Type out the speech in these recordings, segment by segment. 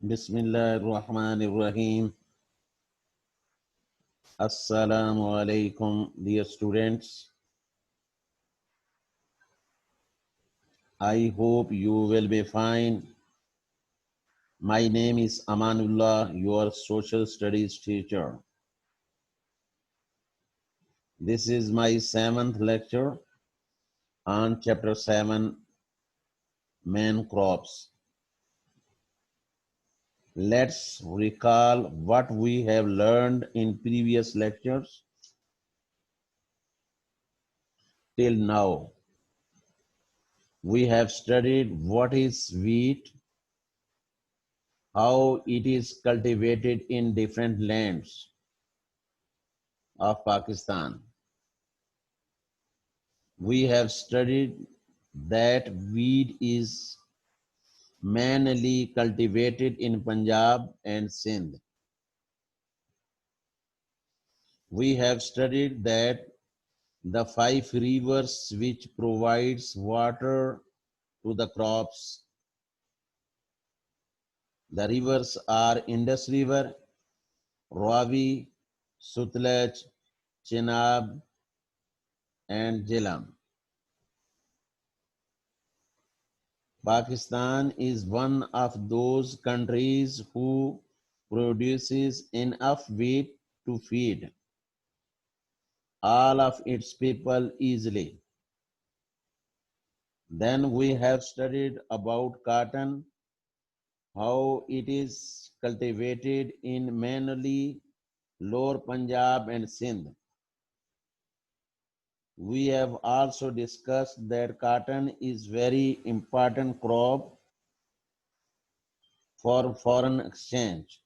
Bismillahirrahmanirrahim. Assalamu alaikum, dear students. I hope you will be fine. My name is Amanullah, your social studies teacher. This is my 7th lecture on chapter 7, main crops. Let's recall what we have learned in previous lectures till now. We have studied what is wheat, how it is cultivated in different lands of Pakistan. We have studied that wheat is mainly cultivated in Punjab and Sindh. We have studied that the 5 rivers which provides water to the crops. The rivers are Indus River, Ravi, Sutlej, Chenab, and Jhelum. Pakistan is one of those countries who produces enough wheat to feed all of its people easily. Then we have studied about cotton, how it is cultivated in mainly Lower Punjab and Sindh. We have also discussed that cotton is very important crop for foreign exchange.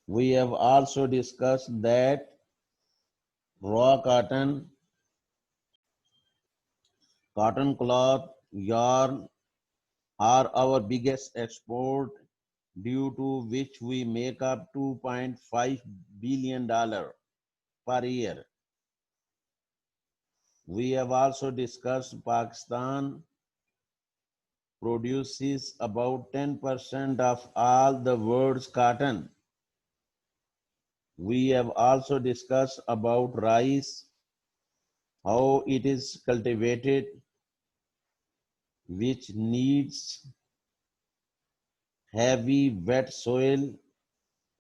We have also discussed that raw cotton, cotton cloth, yarn are our biggest export, due to which we make up $2.5 billion per year. We have also discussed Pakistan produces about 10% of all the world's cotton. We have also discussed about rice, how it is cultivated, which needs heavy wet soil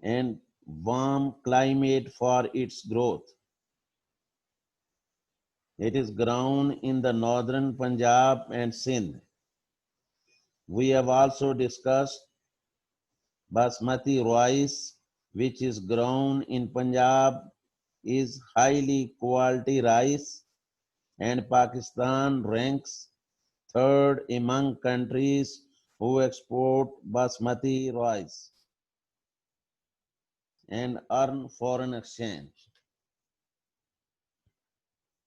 and warm climate for its growth. It is grown in the northern Punjab and Sindh. We have also discussed basmati rice, which is grown in Punjab, is highly quality rice, and Pakistan ranks third among countries who export basmati rice and earn foreign exchange.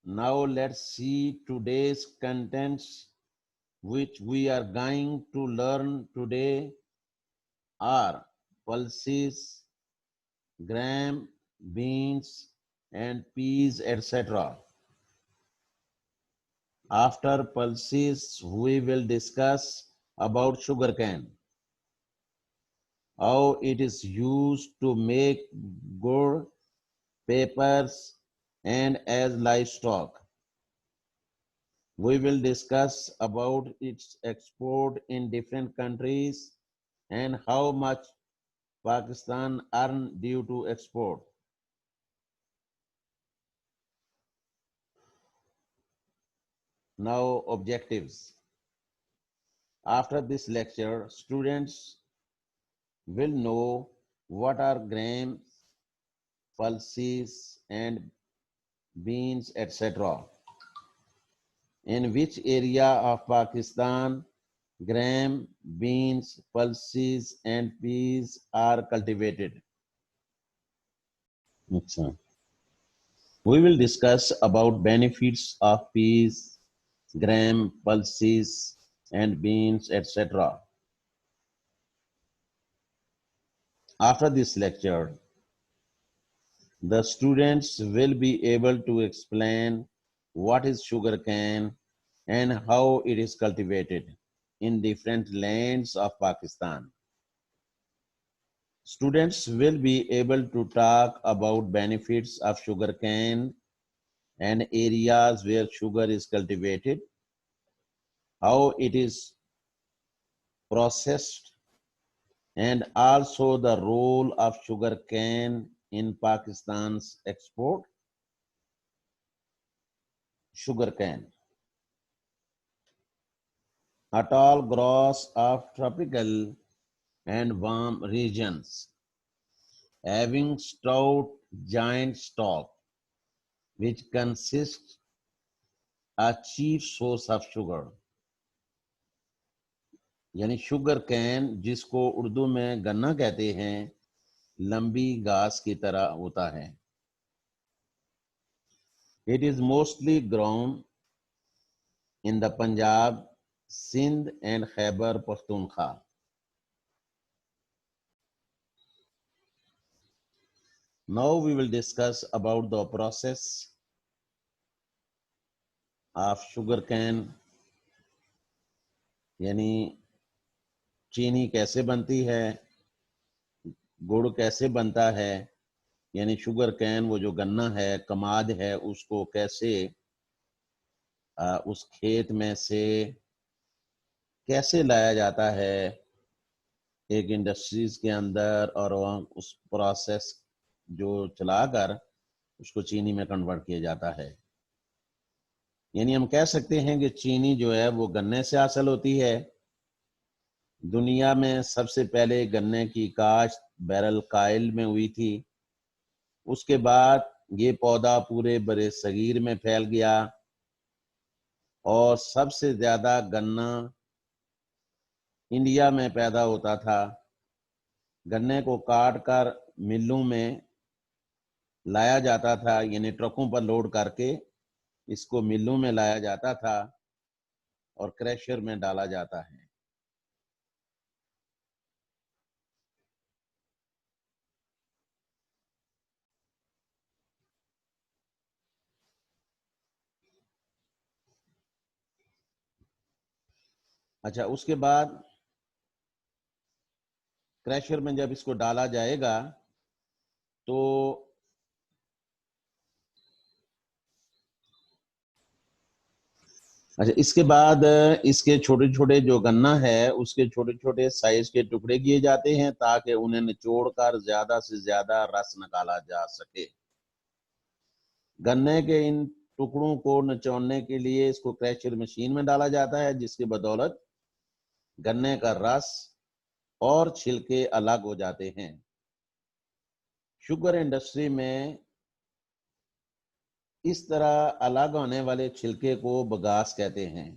Now let's see today's contents, which we are going to learn today are pulses, gram, beans, and peas, etc. After pulses, we will discuss about sugarcane, how it is used to make gur, papers, and as livestock. We will discuss about its export in different countries and how much Pakistan earn due to export. Now, objectives. After this lecture, students will know what are grams, pulses, and beans, etc. In which area of Pakistan gram, beans, pulses, and peas are cultivated. We will discuss about benefits of peas, gram, pulses, and beans, etc. After this lecture, the students will be able to explain what is sugarcane and how it is cultivated. in different lands of Pakistan. Students will be able to talk about benefits of sugarcane and areas where sugar is cultivated, how it is processed, and also the role of sugarcane in Pakistan's export. Sugarcane, a tall grass of tropical and warm regions, having stout giant stalk, which consists a chief source of sugar. یعنی sugar cane جس کو اردو میں گنا کہتے ہیں، لمبی گھاس کی طرح ہوتا ہے. It is mostly grown in the Punjab, Sindh and Khyber Pakhtunkhwa. Now we will discuss about the process of sugarcane, یعنی چینی کیسے بنتی ہے، گڑ کیسے بنتا ہے، یعنی شوگر کین وہ جو گنا ہے، کماد ہے، اس کو کیسے اس کھیت میں سے کیسے لایا جاتا ہے ایک انڈسٹریز کے اندر، اور اس پروسیس جو چلا کر اس کو چینی میں کنورٹ کیا جاتا ہے. یعنی ہم کہہ سکتے ہیں کہ چینی جو ہے وہ گنے سے حاصل ہوتی ہے. دنیا میں سب سے پہلے گنے کی کاشت بحر الکاہل میں ہوئی تھی. اس کے بعد یہ پودا پورے برِ صغیر میں پھیل گیا، اور سب سے زیادہ گنا انڈیا میں پیدا ہوتا تھا. گنے کو کاٹ کر ملوں میں لایا جاتا تھا، یعنی ٹرکوں پر لوڈ کر کے اس کو ملوں میں لایا جاتا تھا اور کریشر میں ڈالا جاتا ہے. اچھا، اس کے بعد کریشر میں جب اس کو ڈالا جائے گا تو اچھا اس کے بعد اس کے چھوٹے چھوٹے جو گنا ہے اس کے چھوٹے چھوٹے سائز کے ٹکڑے کیے جاتے ہیں تاکہ انہیں نچوڑ کر زیادہ سے زیادہ رس نکالا جا سکے. گنے کے ان ٹکڑوں کو نچوڑنے کے لیے اس کو کریشر مشین میں ڈالا جاتا ہے، جس کی بدولت گنے کا رس اور چھلکے الگ ہو جاتے ہیں. شوگر انڈسٹری میں اس طرح الگ ہونے والے چھلکے کو بگاس کہتے ہیں،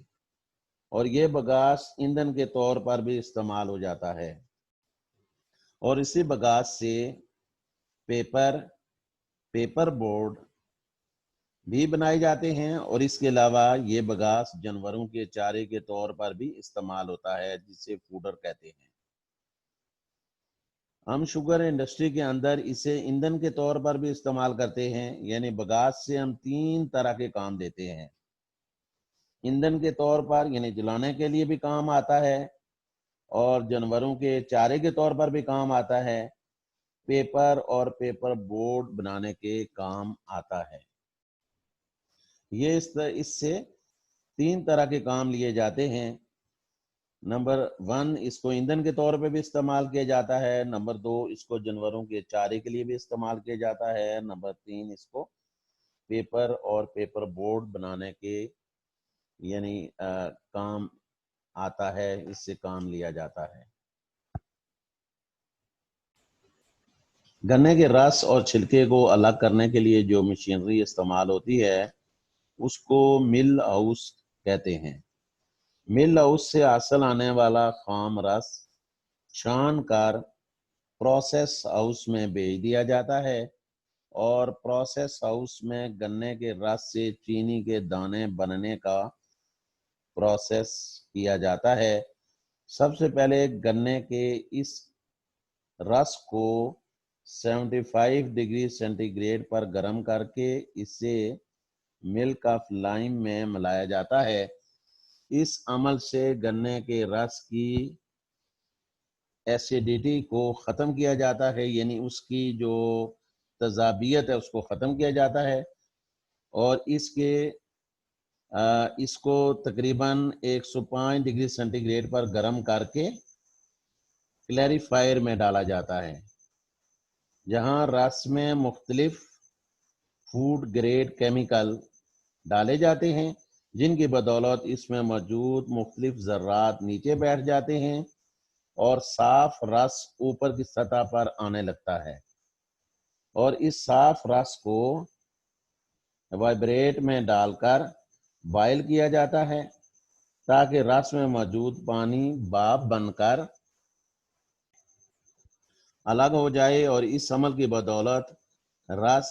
اور یہ بگاس ایندھن کے طور پر بھی استعمال ہو جاتا ہے. اور اسی بگاس سے پیپر بورڈ بھی بنائے جاتے ہیں، اور اس کے علاوہ یہ بگاس جانوروں کے چارے کے طور پر بھی استعمال ہوتا ہے، جسے فوڈر کہتے ہیں. ہم شوگر انڈسٹری کے اندر اسے ایندھن کے طور پر بھی استعمال کرتے ہیں. یعنی بگاس سے ہم 3 طرح کے کام دیتے ہیں. ایندھن کے طور پر یعنی جلانے کے لیے بھی کام آتا ہے، اور جانوروں کے چارے کے طور پر بھی کام آتا ہے، پیپر اور پیپر بورڈ بنانے کے کام آتا ہے. یہ اس سے 3 طرح کے کام لیے جاتے ہیں. نمبر 1 اس کو ایندھن کے طور پہ بھی استعمال کیا جاتا ہے. نمبر 2 اس کو جانوروں کے چارے کے لیے بھی استعمال کیا جاتا ہے. نمبر 3 اس کو پیپر اور پیپر بورڈ بنانے کے یعنی کام آتا ہے، اس سے کام لیا جاتا ہے. گنے کے رس اور چھلکے کو الگ کرنے کے لیے جو مشینری استعمال ہوتی ہے اس کو مل ہاؤس کہتے ہیں. مل ہاؤس سے حاصل آنے والا خام رس چھان کر پروسیس ہاؤس میں بھیج دیا جاتا ہے، اور پروسیس ہاؤس میں گنے کے رس سے چینی کے دانے بننے کا پروسیس کیا جاتا ہے. سب سے پہلے گنے کے اس رس کو 75 ڈگری سینٹی گریڈ پر گرم کر کے اسے ملک آف لائم میں ملایا جاتا ہے. اس عمل سے گنے کے رس کی ایسیڈیٹی کو ختم کیا جاتا ہے، یعنی اس کی جو تذابیت ہے اس کو ختم کیا جاتا ہے، اور اس کو تقریباً 105 ڈگری سینٹی گریڈ پر گرم کر کے کلیریفائر میں ڈالا جاتا ہے، جہاں رس میں مختلف فوڈ گریڈ کیمیکل ڈالے جاتے ہیں، جن کی بدولت اس میں موجود مختلف ذرات نیچے بیٹھ جاتے ہیں اور صاف رس اوپر کی سطح پر آنے لگتا ہے، اور اس صاف رس کو وائبریٹ میں ڈال کر بائل کیا جاتا ہے تاکہ رس میں موجود پانی بھاپ بن کر الگ ہو جائے، اور اس عمل کی بدولت رس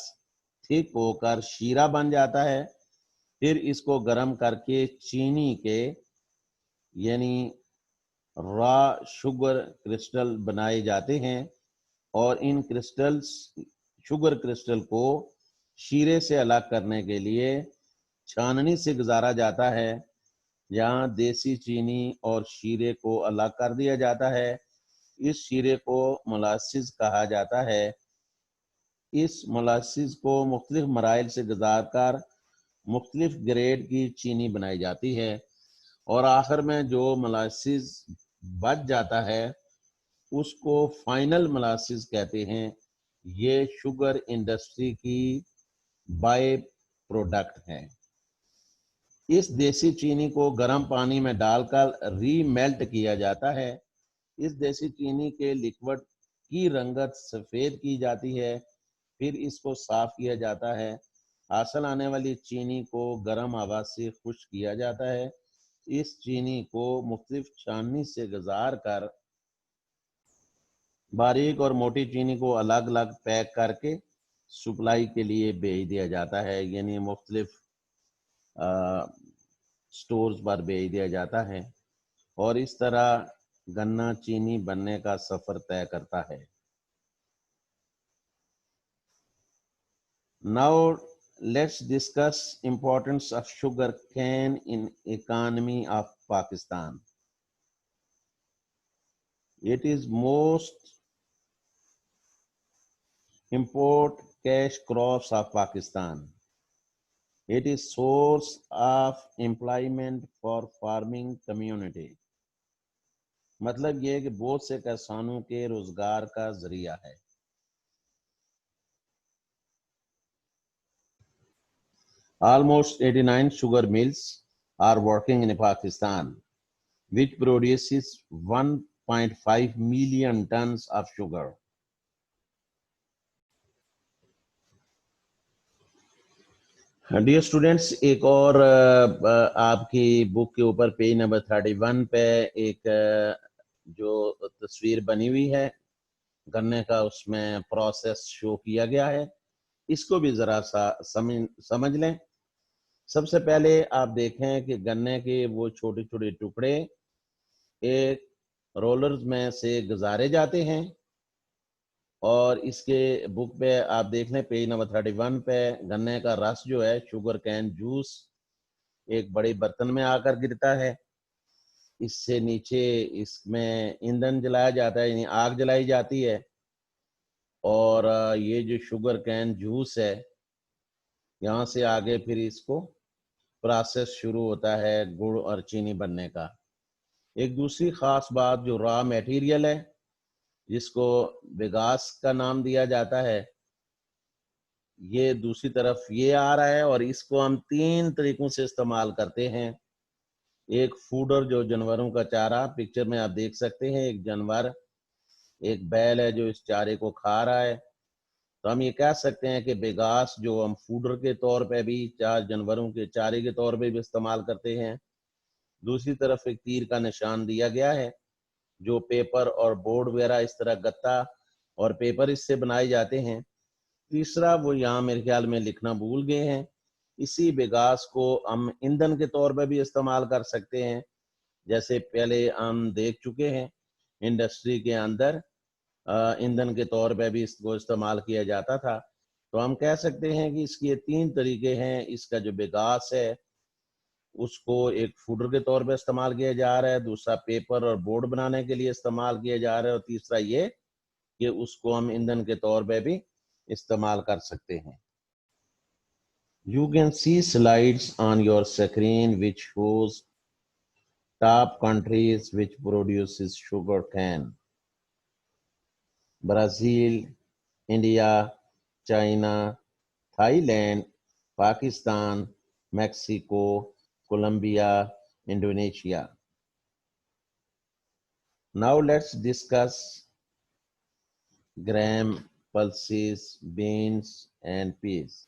تھک ہو کر شیرہ بن جاتا ہے۔ پھر اس کو گرم کر کے چینی کے یعنی را شوگر کرسٹل بنائے جاتے ہیں، اور ان شوگر کرسٹل کو شیرے سے الگ کرنے کے لیے چھاننی سے گزارا جاتا ہے، جہاں دیسی چینی اور شیرے کو الگ کر دیا جاتا ہے۔ اس شیرے کو مولاسز کہا جاتا ہے۔ اس مولاسز کو مختلف مراحل سے گزار کر مختلف گریڈ کی چینی بنائی جاتی ہے، اور آخر میں جو مولاسز بچ جاتا ہے اس کو فائنل مولاسز کہتے ہیں۔ یہ شوگر انڈسٹری کی بائی پروڈکٹ ہے۔ اس دیسی چینی کو گرم پانی میں ڈال کر ری میلٹ کیا جاتا ہے۔ اس دیسی چینی کے لیکوڈ کی رنگت سفید کی جاتی ہے، پھر اس کو صاف کیا جاتا ہے۔ حاصل آنے والی چینی کو گرم ہوا سے خشک کیا جاتا ہے۔ اس چینی کو مختلف چھاننی سے گزار کر باریک اور موٹی چینی کو الگ الگ پیک کر کے سپلائی کے لیے بھیج دیا جاتا ہے، یعنی مختلف سٹورز پر بھیج دیا جاتا ہے، اور اس طرح گنا چینی بننے کا سفر طے کرتا ہے۔ Now let's discuss importance of sugar cane in economy of Pakistan. It is most import cash crops of Pakistan. It is source of employment for farming community. مطلب یہ کہ بہت سے کسانوں کے روزگار کا ذریعہ ہے۔ Almost 89 sugar mills are working in Pakistan, which produces 1.5 million tons of sugar. Dear students, ایک اور آپ کی بک کے اوپر پیج نمبر 31 پہ ایک جو تصویر بنی ہوئی ہے گنے کا، اس میں پروسیس شو کیا گیا ہے، اس کو بھی ذرا سا سمجھ لیں۔ سب سے پہلے آپ دیکھیں کہ گنے کے وہ چھوٹے چھوٹے ٹکڑے ایک رولرز میں سے گزارے جاتے ہیں، اور اس کے بک پہ آپ دیکھ لیں پیج نمبر 31 پہ گنے کا رس جو ہے شوگر کین جوس ایک بڑے برتن میں آ کر گرتا ہے، اس سے نیچے اس میں ایندھن جلایا جاتا ہے، یعنی آگ جلائی جاتی ہے، اور یہ جو شوگر کین جوس ہے یہاں سے آگے پھر اس کو پروسیس شروع ہوتا ہے گڑ اور چینی بننے کا۔ ایک دوسری خاص بات جو را میٹیریل ہے جس کو بگاس کا نام دیا جاتا ہے، یہ دوسری طرف یہ آ رہا ہے، اور اس کو ہم 3 طریقوں سے استعمال کرتے ہیں۔ ایک فوڈر جو جانوروں کا چارہ پکچر میں آپ دیکھ سکتے ہیں، ایک جانور ایک بیل ہے جو اس چارے کو کھا رہا ہے، تو ہم یہ کہہ سکتے ہیں کہ بگاس جو ہم فوڈر کے طور پہ بھی جانوروں کے چارے کے طور پہ بھی استعمال کرتے ہیں۔ دوسری طرف ایک تیر کا نشان دیا گیا ہے جو پیپر اور بورڈ وغیرہ اس طرح گتا اور پیپر اس سے بنائے جاتے ہیں۔ تیسرا وہ یہاں میرے خیال میں لکھنا بھول گئے ہیں، اسی بگاس کو ہم ایندھن کے طور پہ بھی استعمال کر سکتے ہیں، جیسے پہلے ہم دیکھ چکے ہیں انڈسٹری کے اندر ایندھن کے طور پہ بھی اس کو استعمال کیا جاتا تھا۔ تو ہم کہہ سکتے ہیں کہ اس کے 3 طریقے ہیں۔ اس کا جو بگاس ہے اس کو ایک فوڈر کے طور پہ استعمال کیا جا رہا ہے، دوسرا پیپر اور بورڈ بنانے کے لیے استعمال کیا جا رہا ہے، اور تیسرا یہ کہ اس کو ہم ایندھن کے طور پہ بھی استعمال کر سکتے ہیں. You can see slides on your screen which shows top countries which produces sugar cane. Brazil, India, China, Thailand, Pakistan, Mexico, Colombia, Indonesia. Now let's discuss gram, pulses, beans and peas.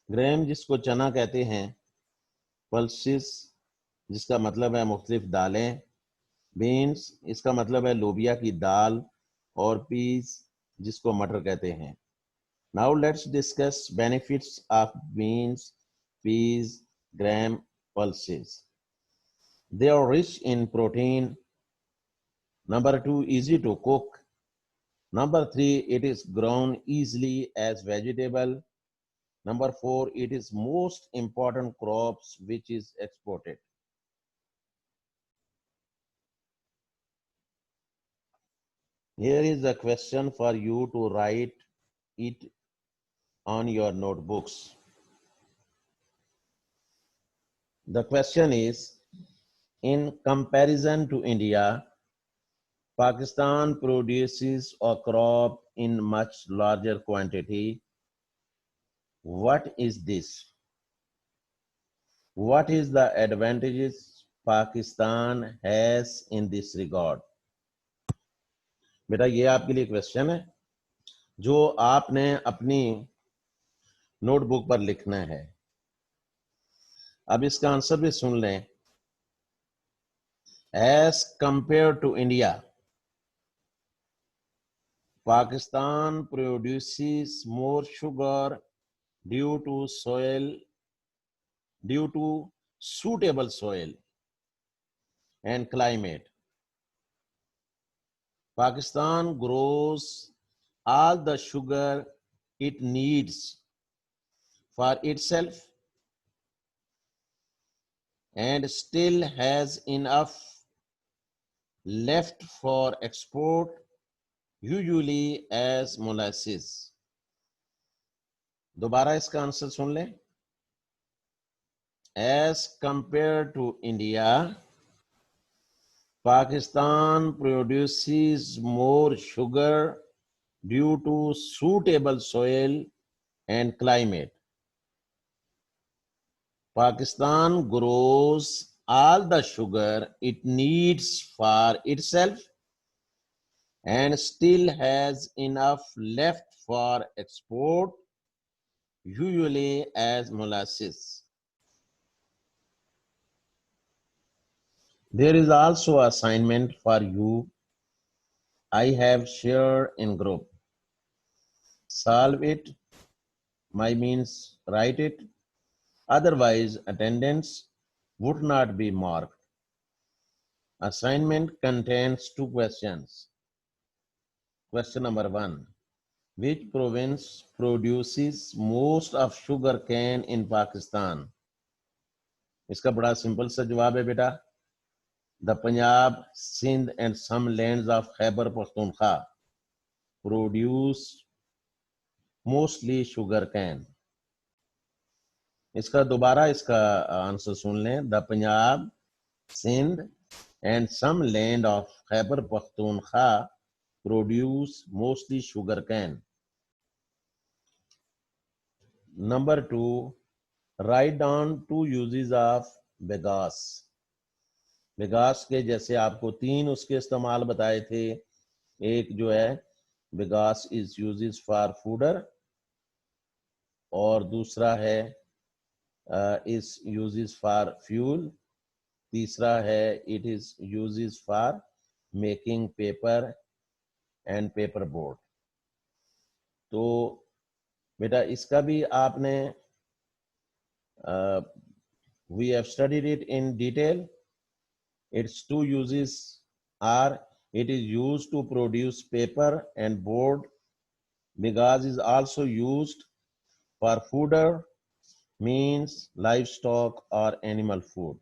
Grim جس کو چنا کہتے ہیں، pulses جس کا مطلب ہے مختلف دالیں، بینس اس کا مطلب ہے لوبیا کی دال، اور پیز جس کو مٹر کہتے ہیں. Now let's discuss benefits of beans, peas, gram, pulses. They are rich in protein. Number 2, easy to cook. Number 3, it is grown easily as vegetable. Number 4, it is most important crops which is exported. Here is a question for you to write it on your notebooks. The question is, in comparison to India, Pakistan produces a crop in much larger quantity. What is this? What is the advantages Pakistan has in this regard? بیٹا یہ آپ کے لیے question ہے جو آپ نے اپنی note book پر لکھنا ہے. اب اس کا آنسر بھی سن لیں. As compared to India, Pakistan produces more sugar due to suitable soil and climate. Pakistan grows all the sugar it needs for itself and still has enough left for export, usually as molasses. دوبارہ اس کا answer سن لیں. As compared to India, Pakistan produces more sugar due to suitable soil and climate. Pakistan grows all the sugar it needs for itself and still has enough left for export, usually as molasses. There is also an assignment for you. I have shared in group. Solve it. My means write it. Otherwise, attendance would not be marked. Assignment contains 2 questions. Question number 1. Which province produces most of sugar cane in Pakistan? اس کا بڑا simple سا جواب ہے بیٹا. The Punjab, Sindh and some lands of Khyber Pakhtunkhwa produce mostly sugar cane. اس کا دوبارہ اس کا answer سن لیں. The Punjab, Sindh and some land of Khyber Pakhtunkhwa produce mostly sugar cane. Number 2, write down 2 uses of bagasse. بگاس کے جیسے آپ کو 3 اس کے استعمال بتائے تھے. ایک جو ہے bagasse is uses for fodder, اور دوسرا ہے از یوزز فار فیول، تیسرا ہے it is uses for making paper and paper board. تو بیٹا اس کا بھی آپ نے we have studied it in detail. Its 2 uses are, it is used to produce paper and board. Bagasse is also used for fodder means livestock or animal food.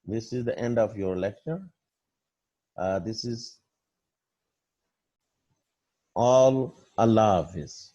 This is the end of your lecture. This is all. Allah Hafiz.